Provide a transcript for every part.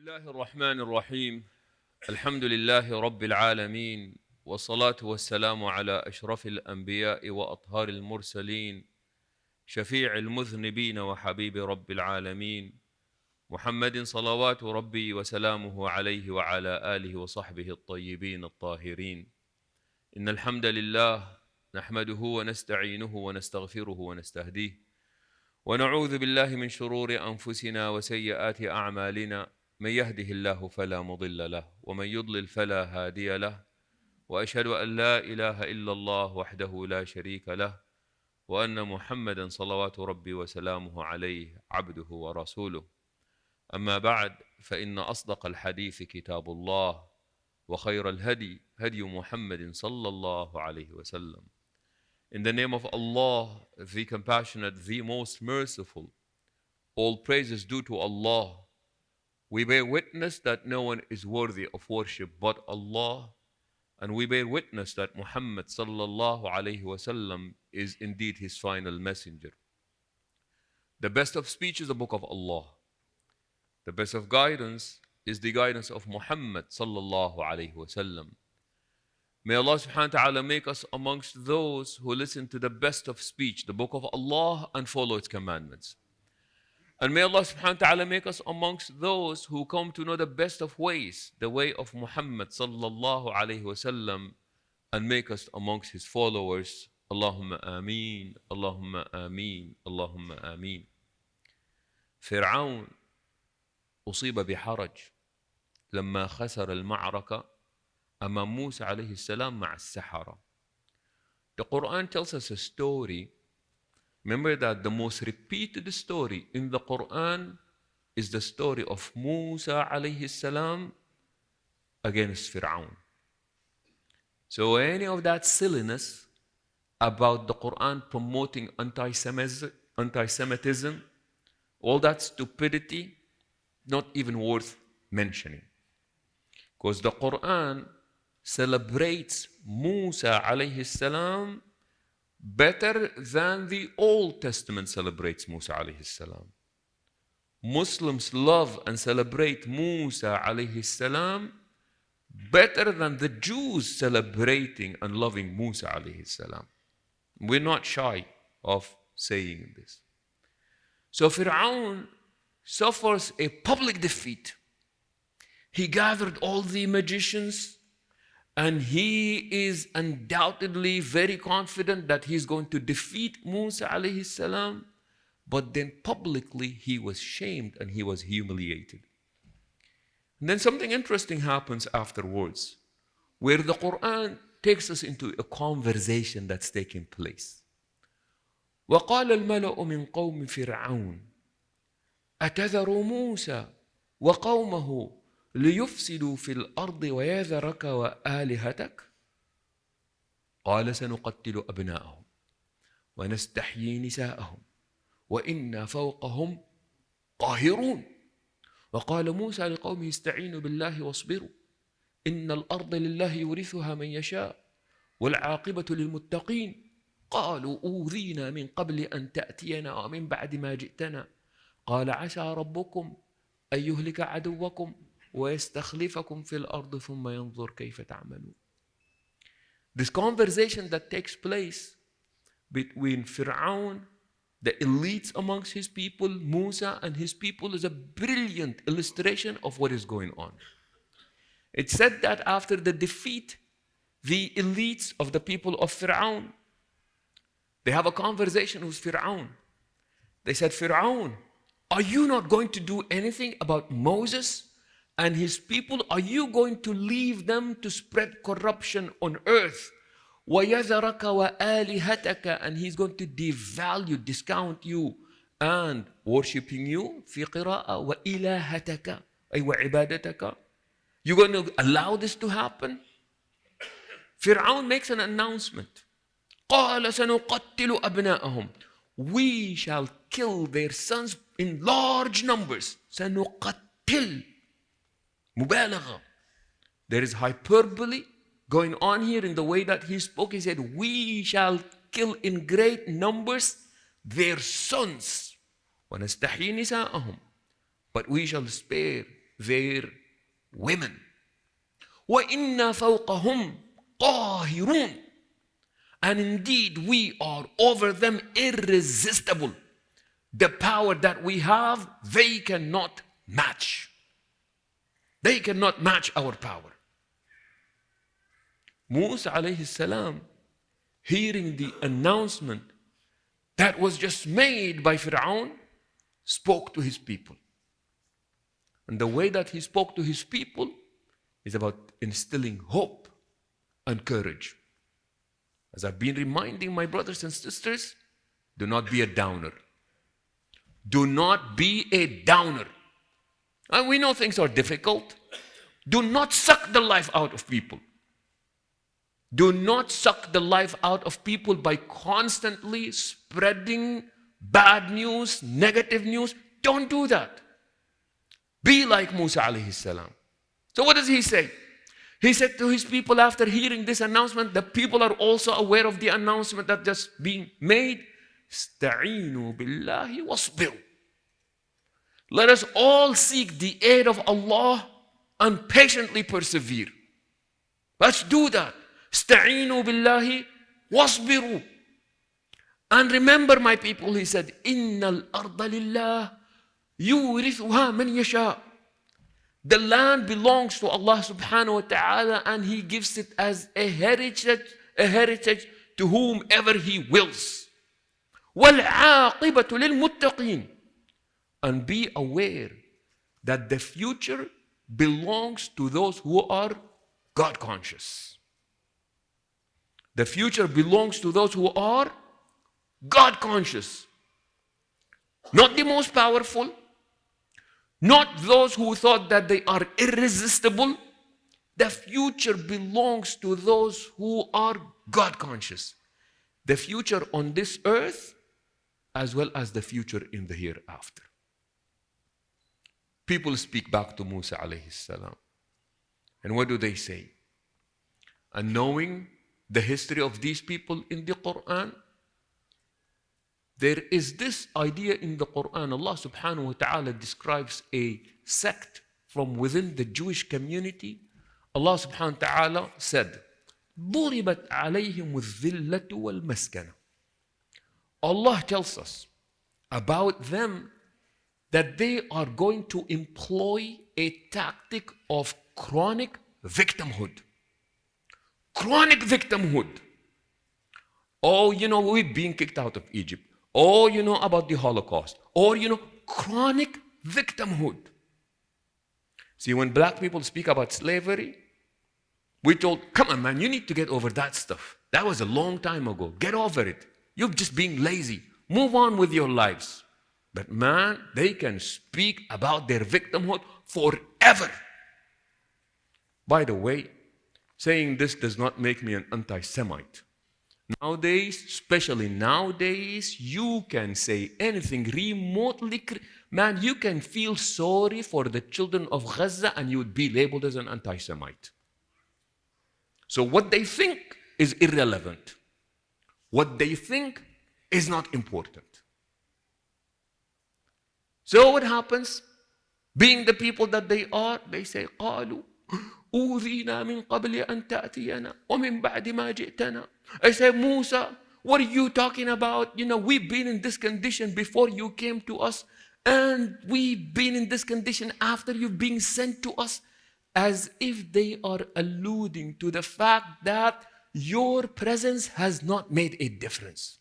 الله الرحمن الرحيم. الحمد لله رب العالمين، والصلاة والسلام على أشرف الأنبياء وأطهار المرسلين، شفيع المذنبين وحبيب رب العالمين، محمد صلوات ربي وسلامه عليه وعلى آله وصحبه الطيبين الطاهرين. إن الحمد لله نحمده ونستعينه ونستغفره ونستهديه، ونعوذ بالله من شرور أنفسنا وسيئات أعمالنا، من يهده الله فلا مضل له ومن يضلل فلا هادي له، وأشهد أن لا إله إلا الله وحده لا شريك له، وأن محمدا صلوات ربي وسلامه عليه عبده ورسوله. أما بعد، فإن أصدق الحديث كتاب الله، وخير الهدي هدي محمد صلى الله عليه وسلم. In the name of Allah, the compassionate, the most merciful, all praise is due to Allah. We bear witness that no one is worthy of worship but Allah, and we bear witness that Muhammad sallallahu alayhi wasallam is indeed his final messenger. The best of speech is the book of Allah. The best of guidance is the guidance of Muhammad sallallahu alayhi wasallam. May Allah subhanahu wa ta'ala make us amongst those who listen to the best of speech, the book of Allah, and follow its commandments. And may Allah subhanahu wa ta'ala make us amongst those who come to know the best of ways, the way of Muhammad sallallahu alayhi wasallam, and make us amongst his followers. Allahumma ameen, Allahumma ameen, Allahumma ameen. فرعون أصيب بحرج لما خسر المعركة أمام موسى عليه السلام مع السحرة. The Quran tells us a story. Remember that the most repeated story in the Quran is the story of Musa alayhi salam against Pharaoh. So any of that silliness about the Quran promoting anti-Semitism, all that stupidity, not even worth mentioning. Because the Quran celebrates Musa alayhi salam better than the Old Testament celebrates Musa alayhi salam. Muslims love and celebrate Musa alayhi salam better than the Jews celebrating and loving Musa alayhi salam. We're not shy of saying this. So Pharaoh suffers a public defeat. He gathered all the magicians, and he is undoubtedly very confident that he's going to defeat Musa alayhi salam, but then publicly he was shamed and he was humiliated. And then something interesting happens afterwards, where the Quran takes us into a conversation that's taking place. وَقَالَ الْمَلَأُ مِنْ قَوْمِ فِرْعَوْنَ أَتَذَرُ مُوسَى وَقَوْمَهُ ليفسدوا في الأرض ويذرك وآلهتك قال سنقتل أبناءهم ونستحيي نساءهم وإنا فوقهم قاهرون وقال موسى لقومه استعينوا بالله واصبروا إن الأرض لله يورثها من يشاء والعاقبة للمتقين قالوا أوذينا من قبل أن تأتينا ومن بعد ما جئتنا قال عسى ربكم أن يهلك عدوكم وَيَسْتَخْلِفَكُمْ فِي الْأَرْضِ ثُمَّ يَنْظُرْ كَيْفَ تَعْمَلُونَ. This conversation that takes place between Pharaoh, the elites amongst his people, Musa and his people, is a brilliant illustration of what is going on. It said that after the defeat, the elites of the people of Pharaoh, they have a conversation with Pharaoh. They said, Pharaoh, are you not going to do anything about Moses and his people? Are you going to leave them to spread corruption on earth? وَيَذَرَكَ وَآلِهَتَكَ, and he's going to devalue, discount you and worshipping you. في قراءة وإلهتك أي وعبادتك. You're going to allow this to happen? Pharaoh makes an announcement. قَالَ سَنُقَتِّلُ أَبْنَاءَهُم. We shall kill their sons in large numbers. سَنُقَتِّلُ مبالغة. There is hyperbole going on here in the way that he spoke. He said, we shall kill in great numbers their sons. وَنَسْتَحْيِي نِسَاءَهُم. But we shall spare their women. وَإِنَّا فَوْقَهُمْ قَاهِرُونَ. And indeed, we are over them irresistible. The power that we have, they cannot match. They cannot match our power. Musa alayhi salam, hearing the announcement that was just made by Pharaoh, spoke to his people. And the way that he spoke to his people is about instilling hope and courage. As I've been reminding my brothers and sisters, do not be a downer. Do not be a downer. And we know things are difficult. Do not suck the life out of people. Do not suck the life out of people by constantly spreading bad news, negative news. Don't do that. Be like Musa alayhi salam. So what does he say? He said to his people after hearing this announcement, the people are also aware of the announcement that just being made. Ista'inu billahi wasbiru. Let us all seek the aid of Allah and patiently persevere. Let's do that. Ista'inu billahi wasbiru. And remember, my people, he said, Innal arda lillah yurithuha man yasha. The land belongs to Allah subhanahu wa ta'ala, and he gives it as a heritage to whomever he wills. وَالْعَاقِبَةُ لِلْمُتَّقِينَ. And be aware that the future belongs to those who are God conscious. The future belongs to those who are God conscious. Not the most powerful, not those who thought that they are irresistible. The future belongs to those who are God conscious. The future on this earth as well as the future in the hereafter. People speak back to Musa alayhi salam. And what do they say? And knowing the history of these people in the Quran, there is this idea in the Quran. Allah subhanahu wa ta'ala describes a sect from within the Jewish community. Allah subhanahu wa ta'ala said, ضُرِبَتْ عَلَيْهِمُ الذِّلَّةُ وَالْمَسْكَنَةُ. Allah tells us about them that they are going to employ a tactic of chronic victimhood. Chronic victimhood. Oh, we've been kicked out of Egypt. Oh, about the Holocaust. Or, chronic victimhood. See, when black people speak about slavery, we told, come on, man, you need to get over that stuff. That was a long time ago. Get over it. You're just being lazy. Move on with your lives. But man, they can speak about their victimhood forever. By the way, saying this does not make me an anti-Semite. Nowadays, especially nowadays, you can say anything remotely. Man, you can feel sorry for the children of Gaza and you would be labeled as an anti-Semite. So what they think is irrelevant. What they think is not important. So what happens? Being the people that they are, they say, قالوا أوذينا من قبل أن تأتينا ومن بعد ما جئتنا. I say, Musa, what are you talking about? We've been in this condition before you came to us, and we've been in this condition after you've been sent to us, as if they are alluding to the fact that your presence has not made a difference.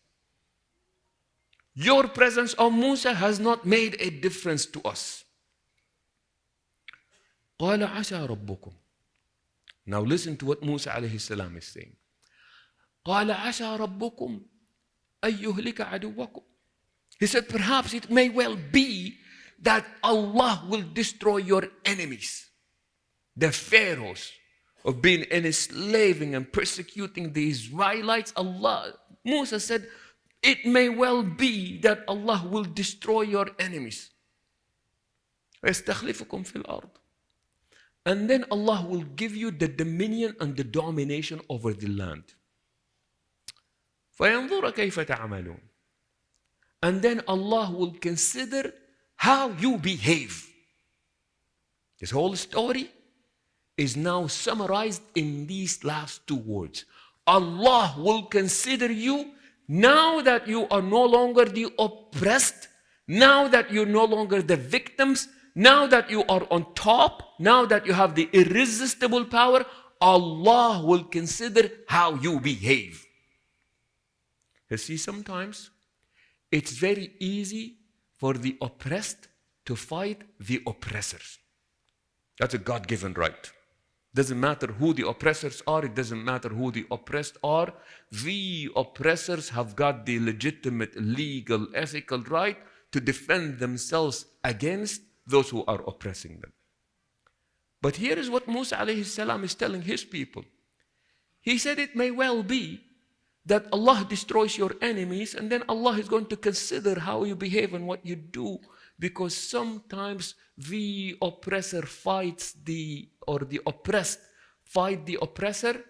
Your presence, O Musa, has not made a difference to us. قال عسى ربكم. Now listen to what Musa alayhi salam is saying. قال عسى ربكم أن يهلك عدوكم. He said, perhaps it may well be that Allah will destroy your enemies. The pharaohs of being enslaving and persecuting the Israelites. Musa said, it may well be that Allah will destroy your enemies. ويستخلفكم في الأرض. And then Allah will give you the dominion and the domination over the land. فينظر كيف تعملون. And then Allah will consider how you behave. This whole story is now summarized in these last two words. Allah will consider you now that you are no longer the oppressed, now that you're no longer the victims, now that you are on top, now that you have the irresistible power, Allah will consider how you behave. You see, sometimes it's very easy for the oppressed to fight the oppressors. That's a God-given right. Doesn't matter who the oppressors are, it doesn't matter who the oppressed are. The oppressors have got the legitimate, legal, ethical right to defend themselves against those who are oppressing them. But here is what Musa alayhi salam is telling his people. He said it may well be that Allah destroys your enemies and then Allah is going to consider how you behave and what you do, because sometimes the oppressor fights the oppressed fight the oppressor,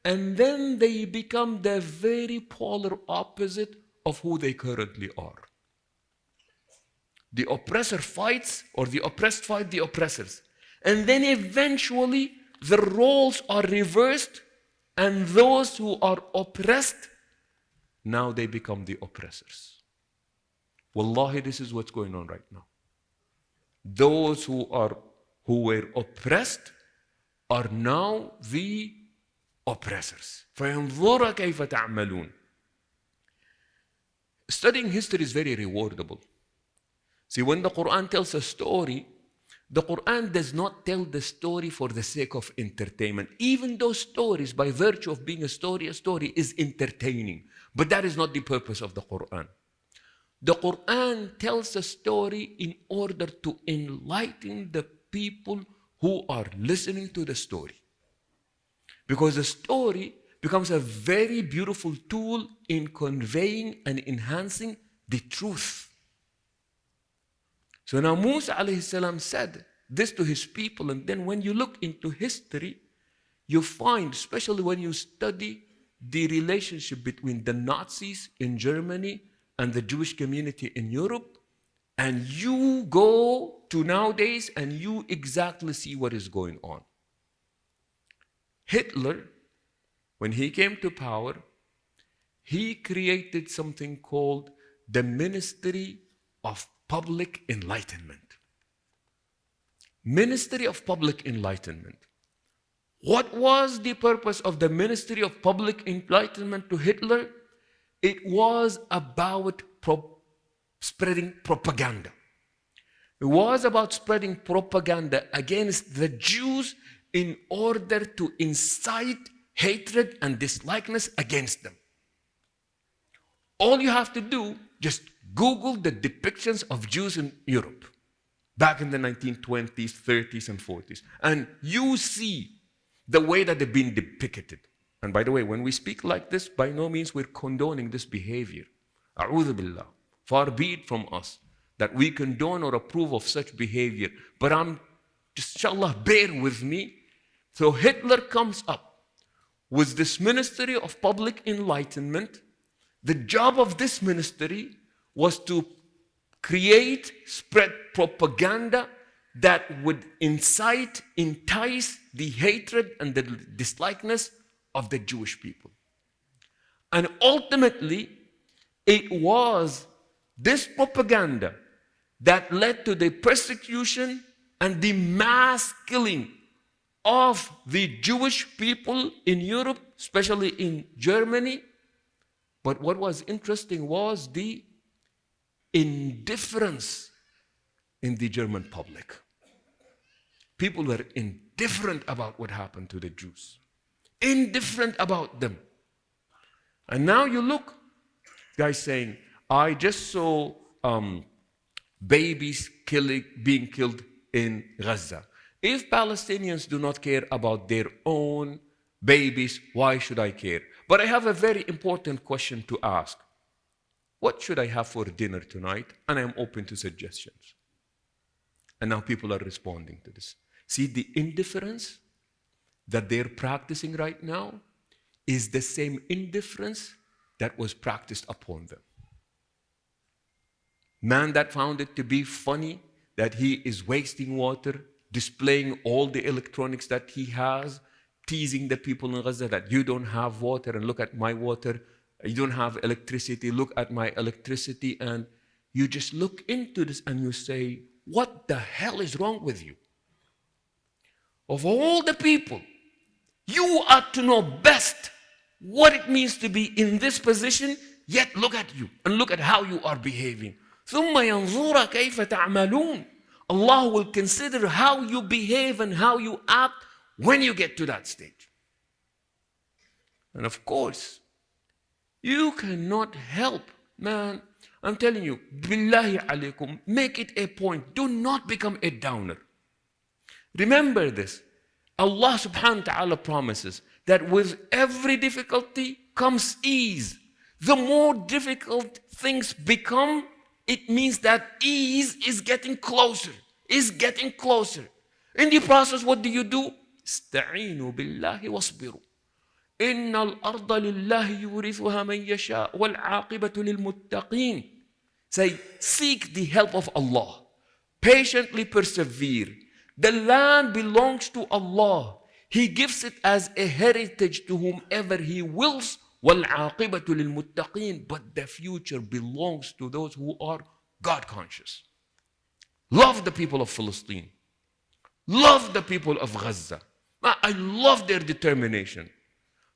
and then they become the very polar opposite of who they currently are. The oppressor fights, or the oppressed fight the oppressors, and then eventually the roles are reversed, and those who are oppressed, now they become the oppressors. Wallahi, this is what's going on right now. Those who were oppressed are now the oppressors. فَيَنْظُرَ كَيْفَ تَعْمَلُونَ. Studying history is very rewardable. See, when the Quran tells a story, the Quran does not tell the story for the sake of entertainment. Even those stories, by virtue of being a story is entertaining. But that is not the purpose of the Quran. The Quran tells a story in order to enlighten the people who are listening to the story. Because the story becomes a very beautiful tool in conveying and enhancing the truth. So now Musa alayhi salam said this to his people, and then when you look into history, you find, especially when you study the relationship between the Nazis in Germany and the Jewish community in Europe, and you go to nowadays and you exactly see what is going on. Hitler, when he came to power, he created something called the Ministry of Public Enlightenment. Ministry of Public Enlightenment. What was the purpose of the Ministry of Public Enlightenment to Hitler? It was about spreading propaganda. It was about spreading propaganda against the Jews in order to incite hatred and dislikeness against them. All you have to do, just Google the depictions of Jews in Europe back in the 1920s, 30s, and 40s, and you see the way that they've been depicted. And by the way, when we speak like this, by no means we're condoning this behavior. A'udhu billah. Far be it from us that we condone or approve of such behavior. But inshallah, bear with me. So Hitler comes up with this Ministry of Public Enlightenment. The job of this ministry was to spread propaganda that would incite, entice the hatred and the dislikeness of the Jewish people. And ultimately, it was this propaganda that led to the persecution and the mass killing of the Jewish people in Europe, especially in Germany. But what was interesting was the indifference in the German public. People were indifferent about what happened to the Jews. Indifferent about them. And now you look, guys saying, I just saw babies being killed in Gaza. If Palestinians do not care about their own babies, why should I care? But I have a very important question to ask. What should I have for dinner tonight? And I'm open to suggestions. And now people are responding to this. See, the indifference that they're practicing right now is the same indifference that was practiced upon them. Man that found it to be funny that he is wasting water displaying all the electronics that he has, teasing the people in Gaza that you don't have water and look at my water, you don't have electricity, look at my electricity. And you just look into this and you say, what the hell is wrong with you? Of all the people, you ought to know best what it means to be in this position, yet look at you and look at how you are behaving. ثم ينظر كيف تعملون. Allah will consider how you behave and how you act when you get to that stage. And of course, you cannot help, man. I'm telling you, billahi alaykum, make it a point. Do not become a downer. Remember this. Allah subhanahu wa ta'ala promises that with every difficulty comes ease. The more difficult things become, it means that ease is getting closer, is getting closer. In the process, what do? استعينوا بالله واصبروا. إن الأرض لله يورثها من يشاء والعاقبة للمتقين. Say, seek the help of Allah. Patiently persevere. The land belongs to Allah. He gives it as a heritage to whomever He wills. وَالْعَاقِبَةُ لِلْمُتَّقِينَ. But the future belongs to those who are God conscious. Love the people of Palestine. Love the people of Gaza. I love their determination.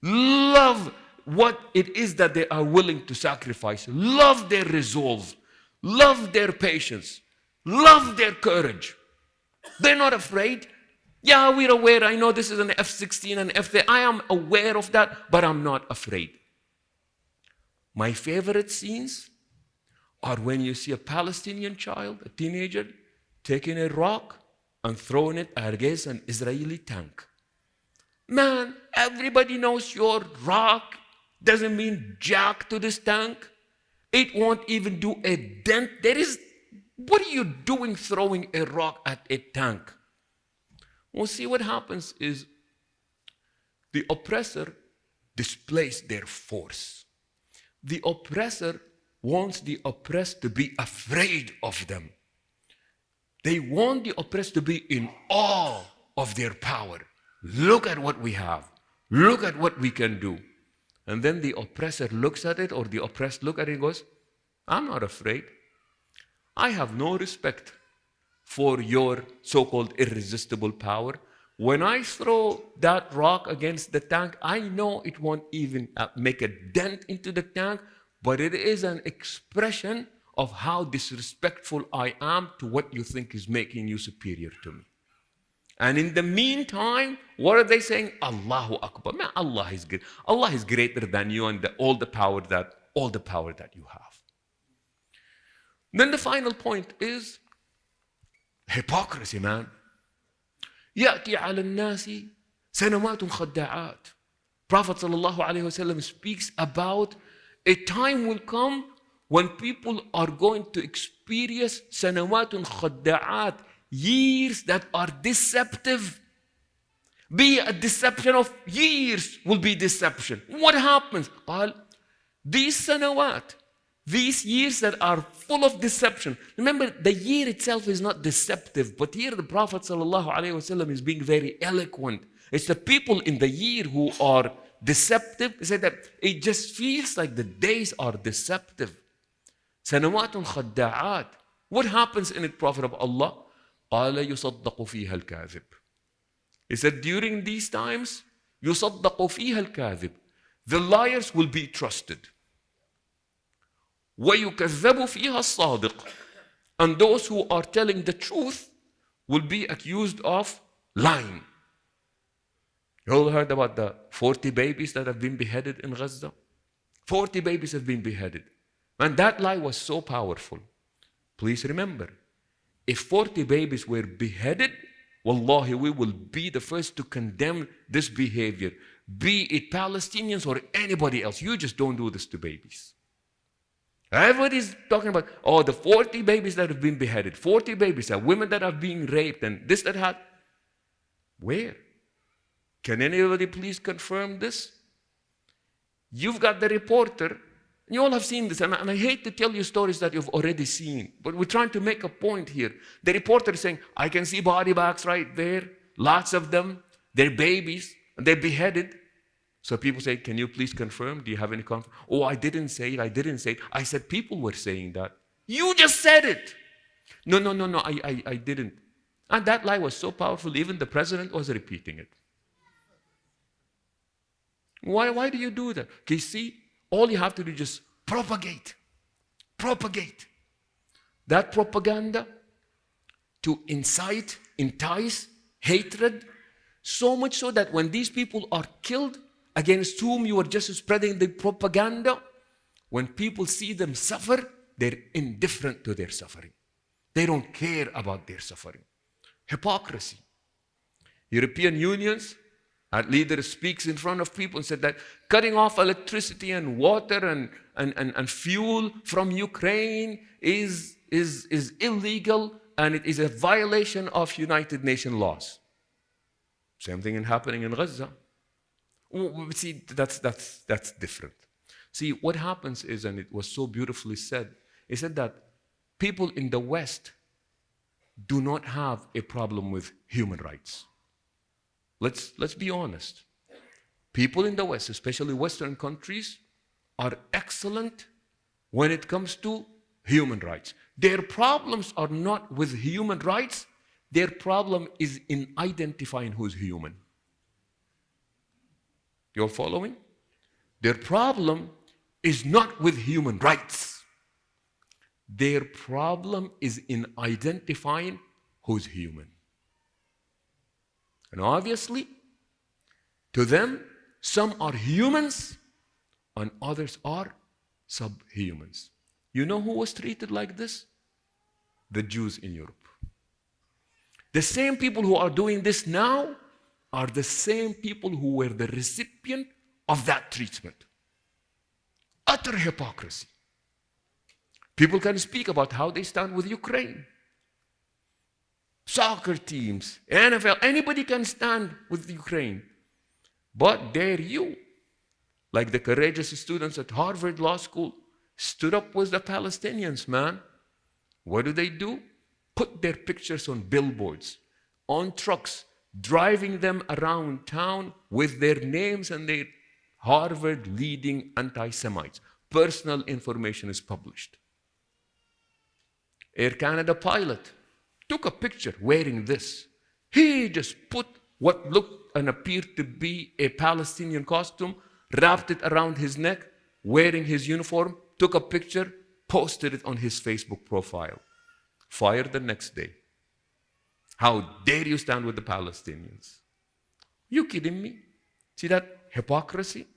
Love what it is that they are willing to sacrifice. Love their resolve. Love their patience. Love their courage. They're not afraid. Yeah, we're aware. I know this is an F-16 and F-30. I am aware of that, but I'm not afraid. My favorite scenes are when you see a Palestinian child, a teenager, taking a rock and throwing it against an Israeli tank. Man, everybody knows your rock doesn't mean jack to this tank. It won't even do a dent. What are you doing throwing a rock at a tank? Well, see, what happens is the oppressor displays their force. The oppressor wants the oppressed to be afraid of them. They want the oppressed to be in awe of their power. Look at what we have. Look at what we can do. And then the oppressor looks at it, or the oppressed look at it and goes, I'm not afraid. I have no respect for your so-called irresistible power. When I throw that rock against the tank, I know it won't even make a dent into the tank, but it is an expression of how disrespectful I am to what you think is making you superior to me. And in the meantime, what are they saying? Allahu Akbar. Man, Allah is good. Allah is greater than you and all the power that you have. Then the final point is hypocrisy, man. يأتي على الناس سنوات خداعات. Prophet sallallahu alaihi wasallam speaks about a time will come when people are going to experience سنوات خداعات, years that are deceptive. Be a deception of years will be deception. What happens? قال these سنوات, these years that are full of deception. Remember, the year itself is not deceptive, but here the Prophet ﷺ is being very eloquent. It's the people in the year who are deceptive. He said that it just feels like the days are deceptive. سنوات خداعات. What happens in it, Prophet of Allah? قال يصدق فيها الكاذب. He said during these times, يصدق فيها الكاذب. The liars will be trusted. وَيُكَذَّبُ فِيهَا الصَّادِقُ. And those who are telling the truth will be accused of lying. You all heard about the 40 babies that have been beheaded in Gaza? 40 babies have been beheaded. And that lie was so powerful. Please remember, if 40 babies were beheaded, wallahi, we will be the first to condemn this behavior. Be it Palestinians or anybody else. You just don't do this to babies. Everybody's talking about, the 40 babies that have been beheaded, 40 babies, women that are being raped, and this, that, that. Where? Can anybody please confirm this? You've got the reporter You all have seen this, and I hate to tell you stories that you've already seen, but we're trying to make a point here. The reporter is saying, I can see body bags right there, lots of them, they're babies, and they're beheaded. So people say, can you please confirm? Do you have any confirmation? Oh, I didn't say it. I said people were saying that. You just said it. No, I didn't. And that lie was so powerful, even the president was repeating it. Why do you do that? Okay, see, all you have to do is just propagate. Propagate. That propaganda to incite, entice hatred, so much so that when these people are killed, against whom you are just spreading the propaganda, when people see them suffer, they're indifferent to their suffering. They don't care about their suffering. Hypocrisy. European Union's leader speaks in front of people and said that cutting off electricity and water and fuel from Ukraine is illegal and it is a violation of United Nations laws. Same thing is happening in Gaza. See, that's different. See, what happens is, and it was so beautifully said, it said that people in the West do not have a problem with human rights. Let's be honest. People in the West, especially Western countries, are excellent when it comes to human rights. Their problems are not with human rights. Their problem is in identifying who's human. You're following? Their problem is not with human rights. Their problem is in identifying who's human. And obviously, to them, some are humans and others are subhumans. You know who was treated like this? The Jews in Europe. The same people who are doing this now are the same people who were the recipient of that treatment. Utter hypocrisy. People can speak about how they stand with Ukraine. Soccer teams, NFL, anybody can stand with Ukraine. But dare you, like the courageous students at Harvard Law School, stood up with the Palestinians, man. What do? Put their pictures on billboards, on trucks, driving them around town with their names and their Harvard leading anti-Semites. Personal information is published. Air Canada pilot took a picture wearing this. He just put what looked and appeared to be a Palestinian costume, wrapped it around his neck, wearing his uniform, took a picture, posted it on his Facebook profile. Fired the next day. How dare you stand with the Palestinians? You kidding me? See that hypocrisy?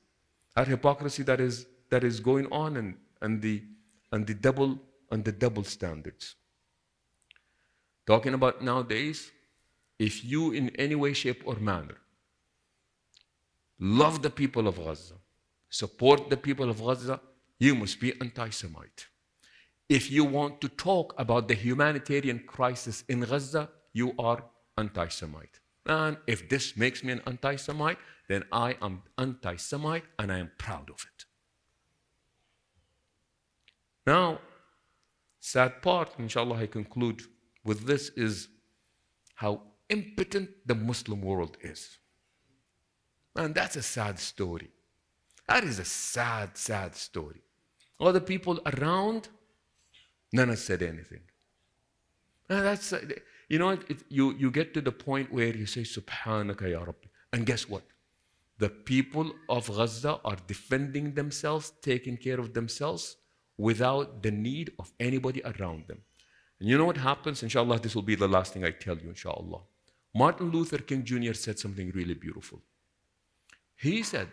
That hypocrisy that is going on and the double standards. Talking about nowadays, if you in any way, shape, or manner love the people of Gaza, support the people of Gaza, you must be anti-Semite. If you want to talk about the humanitarian crisis in Gaza, you are anti-Semite. And if this makes me an anti-Semite, then I am anti-Semite and I am proud of it. Now, sad part, inshallah I conclude with this, is how impotent the Muslim world is. And that's a sad story. That is a sad, sad story. All the people around, none has said anything. And that's, you get to the point where you say, Subhanaka ya Rabbi. And guess what? The people of Gaza are defending themselves, taking care of themselves without the need of anybody around them. And you know what happens? Inshallah, this will be the last thing I tell you, inshallah. Martin Luther King Jr. said something really beautiful. He said,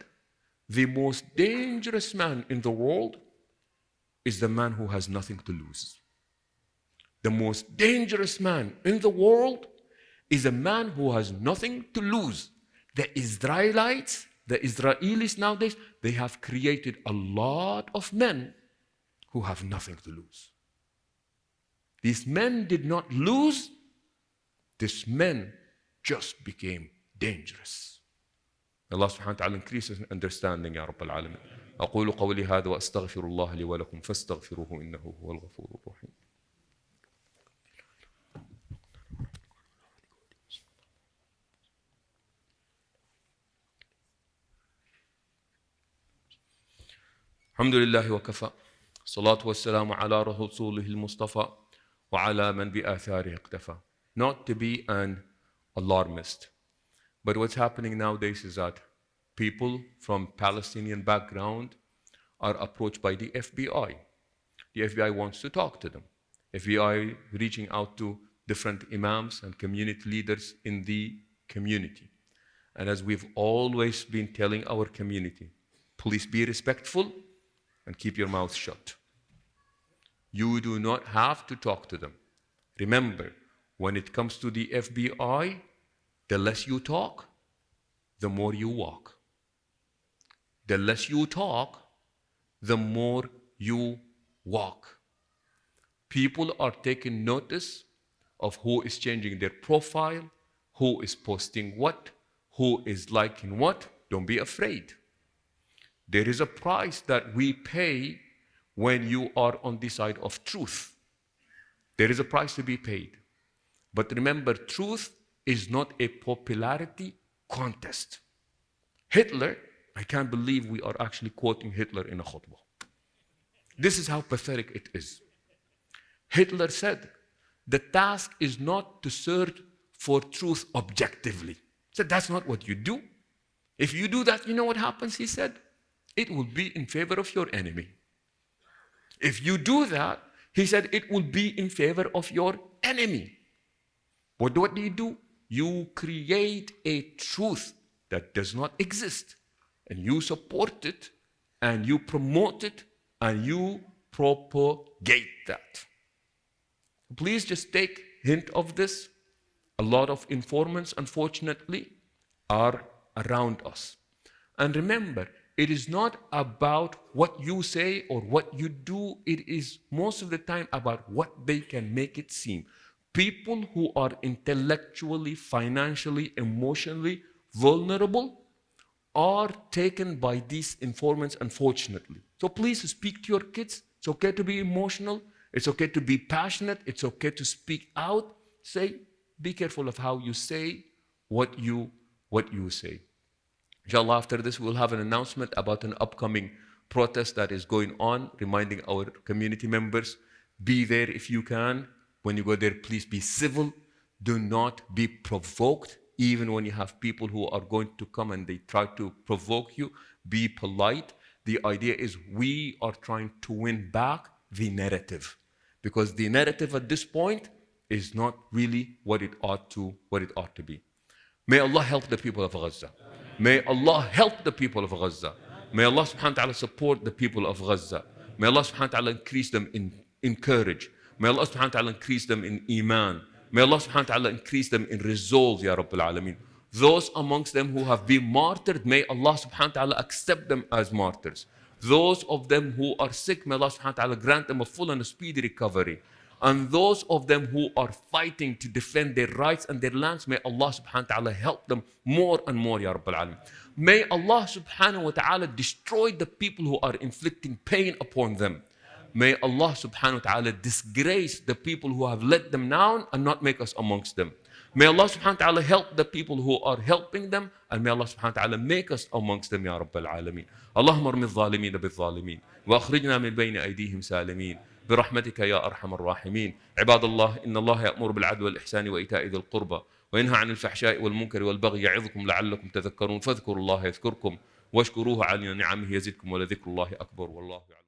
the most dangerous man in the world is the man who has nothing to lose. The most dangerous man in the world is a man who has nothing to lose. The Israelites, the Israelis nowadays, they have created a lot of men who have nothing to lose. These men did not lose. These men just became dangerous. Allah subhanahu wa ta'ala increase us in understanding, Ya Rabbal Alameen. أقول قولي هذا وأستغفر الله لي ولكم فاستغفروه إنه هو الغفور الرحيم. الحمد لله وكفى الصلاة والسلام على رسوله المصطفى وعلى من بآثاره اقتفى. Not to be an alarmist, but what's happening nowadays is that people from Palestinian background are approached by the FBI. The FBI wants to talk to them. FBI reaching out to different imams and community leaders in the community. And as we've always been telling our community, please be respectful and keep your mouth shut. You do not have to talk to them. Remember, when it comes to the FBI, the less you talk, the more you walk. The less you talk, the more you walk. People are taking notice of who is changing their profile, who is posting what, who is liking what. Don't be afraid. There is a price that we pay when you are on the side of truth. There is a price to be paid. But remember, truth is not a popularity contest. Hitler, I can't believe we are actually quoting Hitler in a khutbah. This is how pathetic it is. Hitler said, the task is not to search for truth objectively. He said, that's not what you do. If you do that, you know what happens, he said? It will be in favor of your enemy. If you do that, he said, it will be in favor of your enemy. But what do? You create a truth that does not exist, and you support it, and you promote it, and you propagate that. Please just take hint of this. A lot of informants, unfortunately, are around us. And remember, it is not about what you say or what you do. It is most of the time about what they can make it seem. People who are intellectually, financially, emotionally vulnerable are taken by these informants, unfortunately. So please speak to your kids. It's okay to be emotional. It's okay to be passionate. It's okay to speak out. Be careful of how you say what you say. Inshallah, after this, we'll have an announcement about an upcoming protest that is going on, reminding our community members, be there if you can. When you go there, please be civil. Do not be provoked. Even when you have people who are going to come and they try to provoke you, be polite. The idea is we are trying to win back the narrative, because the narrative at this point is not really what it ought to be. May Allah help the people of Gaza. May Allah help the people of Gaza. May Allah subhanahu wa ta'ala support the people of Gaza. May Allah subhanahu wa ta'ala increase them in courage. May Allah subhanahu wa ta'ala increase them in iman. May Allah subhanahu wa ta'ala increase them in resolve, Ya Rabbil Alameen. Those amongst them who have been martyred, may Allah subhanahu wa ta'ala accept them as martyrs. Those of them who are sick, may Allah subhanahu wa ta'ala grant them a full and a speedy recovery. And those of them who are fighting to defend their rights and their lands, may Allah subhanahu wa ta'ala help them more and more, Ya Rabbil Alameen. May Allah subhanahu wa ta'ala destroy the people who are inflicting pain upon them. May Allah subhanahu wa ta'ala disgrace the people who have let them down and not make us amongst them. May Allah subhanahu wa ta'ala help the people who are helping them, and may Allah subhanahu wa ta'ala make us amongst them, Ya Rabbil Alameen. Allahumma armi al-zalimin bil-zalimin wa akhrijna min bayni aydihim salimin برحمتك يا أرحم الراحمين. عباد الله إن الله يأمر بالعدل والإحسان وإيتاء ذي القربى وينهى عن الفحشاء والمنكر والبغي يعظكم لعلكم تذكرون فاذكروا الله يذكركم واشكروه على نعمه يزدكم ولذكر الله أكبر والله يعلم.